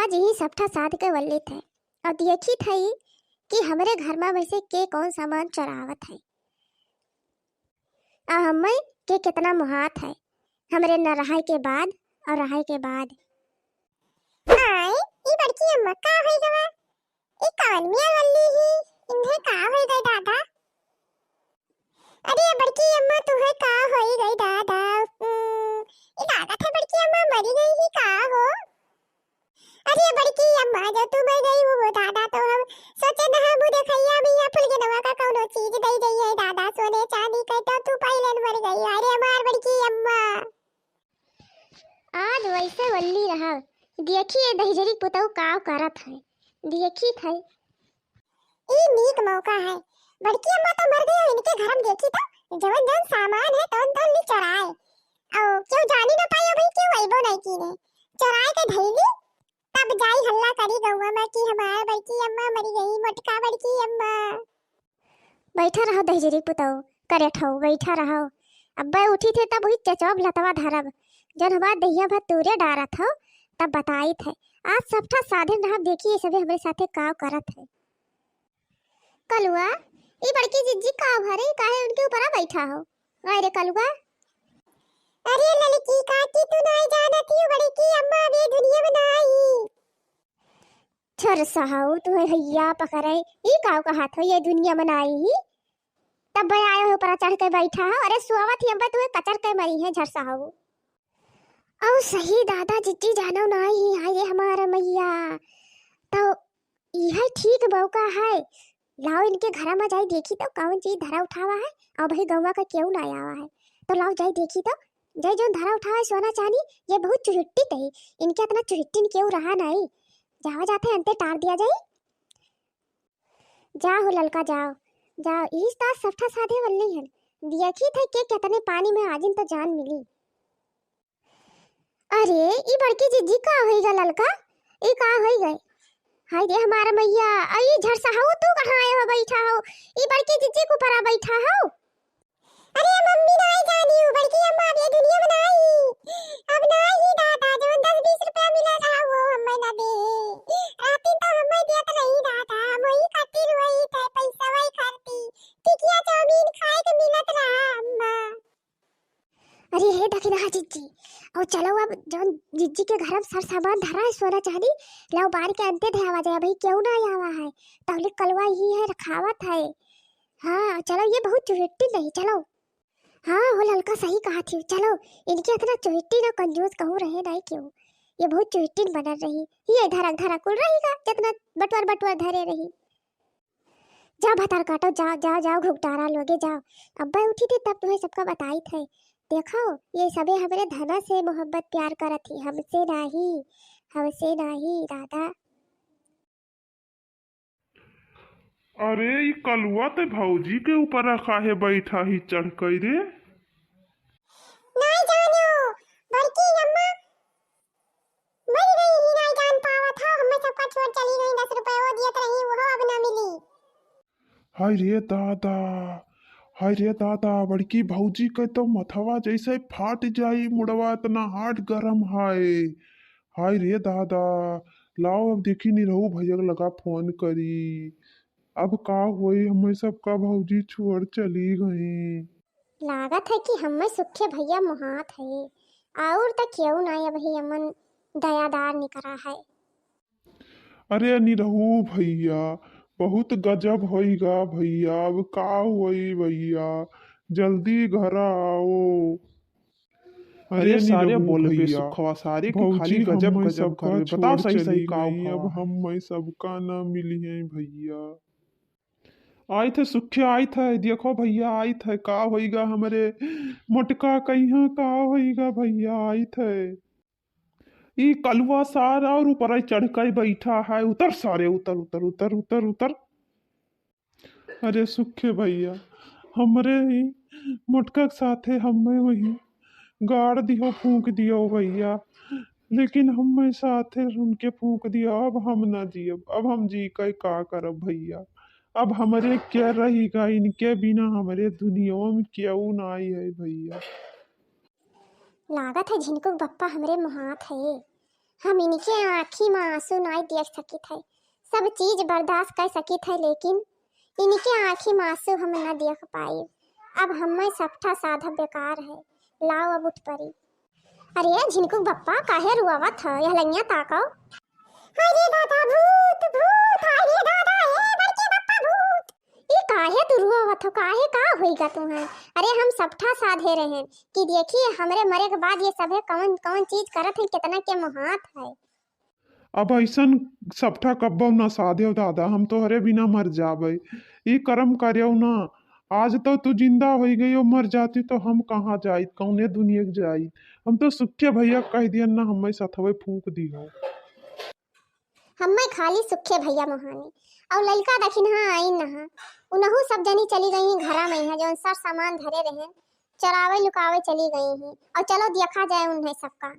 आज ही सप्ताह साध के वल्ली थे और देखी थी कि हमारे घर में वैसे के कौन सामान चरावत है और हमें के कितना मुहात है हमारे न रहाई के बाद और रहाई के बाद। आय ई बड़की अम्मा का होई गवा ई कौन मिया वल्ली ही इन्हें का होई गई दादा। अरे बड़की अम्मा तुम्हें का होई गई दादा। ई दादा थे बड़की अम्मा मरी गई ही का हो। अरे बड़की अम्मा जो तू मर गई वो दादा तो हम सोचे ना हम देखैया भैया फुल के नवा का कौनो चीज दई दई है दादा सोने चांदी के तो तू पहले मर गई। अरे हमार बड़की अम्मा आज वैसे वल्ली रहा देखिए दहिजरी पुतऊ काव करत है देखी थी। ई नीक मौका है बड़की अम्मा तो मर गई इनके घर में देखी तो जवन जवन सामान है तौन तौन ली चराए और क्यों जानी ना पाई भाई क्यों आइबो नहीं की ने चराए के धैली तब जाई हल्ला करी गौवा में कि हमार बड़की अम्मा मरी गई मोटका बड़की अम्मा। बैठा रहो दहिजरी पुतऊ करे ठो बैठा रहो। अब्बा उठी थे तब वही चचौब लतवा धरब जन हमार दहिया भात तूरे डारत हो तब बताई थे। आज सबठा साधन रहा देखिए सभी हमारे साथे काव करत है। कलुआ ई बड़की जिज्जी काव भरे काहे उनके ऊपर आ बैठा हो। अरे कलुआ अरे लड़की काकी तू नहीं जानती हो बड़की अम्मा ये दुनिया में नहीं। छर सहाऊ तू हैया पकड़े ई काव का हाथ हो ये दुनिया में नहीं ही तब भाई आए हो पर चढ़ के बैठा हो। अरे सुआवत ही अब्बा तू कचर के मरी है झर सहाऊ। औ सही दादा जिज्जी जानो नहीं है हमारा मैया तो यह ठीक मौका है लाओ इनके घर में जाई देखी तो कौन चीज धरा उठावा है और भाई गौवा का क्यों ना आया है तो लाओ जाई देखी तो जय जो धरा उठावा है सोना चांदी ये बहुत चुहट्टी थी इनके इतना चुहट्टी क्यों रहा नहीं जाओ जाते अंते टार दिया जाए। जाओ ललका जाओ जाओ इस तो सफ्ठा साधे वल्ली है देखी थे के कितने पानी में आजिन तो जान मिली। अरे ई बड़की जिज्जी का होईगा ललका ई का होई गए हाय रे हमारा मैया आई झर सहाऊ तू कहां आए हो बैठा हो ई बड़की जिज्जी को परा बैठा हो। अरे मम्मी नहीं जानी हूं बड़की अम्मा ये दुनिया में नहीं अब नहीं दादा जो 10-20 रुपया मिला था वो हमें ना दे राती तो हमें देत नहीं दादा वही खातिर वही थे पैसा वही खाती टिकिया चाउमीन खाए के मिलत रहा अम्मा। अरे हे दखिना जिज्जी और चलो अब जौन जिज्जी के घर में सर सामान धरा है सोना चांदी लाओ बार के अंते थे आवा जाए भाई क्यों ना आवा है तबले कलवा ही है रखावत है। हाँ चलो ये बहुत चुहट्टी नहीं चलो हाँ वो ललका सही कहा थी चलो इनके इतना चुहट्टी ना कंजूस कहूँ रहे नहीं क्यों ये बहुत चुहट्टी बना रही ये धरक धरक कुल रहेगा जितना बटवर बटवर धरे रही। जाओ भतार काटो जाओ जाओ जाओ घुगटारा लोगे जाओ अब्बा उठी थी तब तुम्हें सबका बताई थे देखो ये सभी हमारे धना से मोहब्बत प्यार करत थी हमसे नहीं दादा। अरे ये कलुआ ते भौजी के ऊपर रखा है बैठा ही चढ़ कर रे। नहीं जानो बड़की अम्मा मर गई ही नहीं जान पावा था हमें सबका छोड़ चली गई 10 रुपए वो दियत रही वो अब ना मिली। हाय रे दादा बड़की भौजी के तो मथवा जैसे फाट जाई मुड़वा इतना हार्ट गरम हाय रे दादा लाओ अब देखी नहीं रहू भैया लगा फोन करी अब का होई हमें सबका भौजी छोड़ चली गई। लागत है कि हमें सुखे भैया मुहात है और तक क्यों ना ये भैया मन दयादार निकरा है। अरे निरहू भैया बहुत गजब होईगा भैया अब का होई भैया जल्दी घर आओ। अरे सारे निरहू बोल पे भैया सुखवा सारे की भौजी खाली गजब हमें गजब सबका कर बता छोड़ सही सही चली का गई अब भाव है। हम सबका न मिली है भैया। आए थे सुखे आए थे देखो भैया आए थे का होईगा हमारे मोटका कहीं का होईगा भैया आए थे ई कलुआ सारा और ऊपर ही चढ़ कर बैठा है उतर सारे उतर उतर उतर उतर उतर। अरे सुखे भैया हमरे ही मोटका के साथे हमें वही गाड़ दियो फूंक दियो भैया लेकिन हमें साथे उनके फूंक दिया अब हम ना जियब अब हम जी के का करब भैया अब हमारे क्या रहेगा इनके बिना हमारे दुनिया में क्यों ना आई है भैया। लागत है झिनको बप्पा हमरे मुहात है हम इनके आँखी में आंसू नहीं देख सकी थे, सब चीज बर्दाश्त कर सकी थे, लेकिन इनके आँखी में आंसू हम न देख पाई। अब हमें सबटा साधा बेकार है। लाओ अब उठ पड़ी। अरे झिनकुक बप्पा काहे रुआवत है, यह लइया ताकाओ। अरे दादा भूत भूत, अरे दादा ए बड़के बप्पा भूत। ये काहे तू रुआवत हो, काहे का होइगा तुम्हें? अरे हम सबटा साधे रहे कि देखिए हमरे मरे के बाद ये सभे कौन कौन चीज करत है, कितना के मुहात है। अब ऐसन सबठा कब्बो न साधेव दादा, हम तोहरे बिना मर जाबे। ई कर्म करेव ना, आज तो तू जिंदा हो गई हो, मर जाती तो हम कहाँ जाई, कौने दुनिया के जाई। हम तो सुखे भैया कह दिया ना, हमें सथवे फूंक दी हो। हमें खाली सुखे भैया मोहानी और लड़का दखिन आई नहा, उनहु सब जनी चली गई घरा में है, जो सर सामान धरे रहे चरावे लुकावे चली गई हैं। और चलो देखा जाए उन्हें सबका।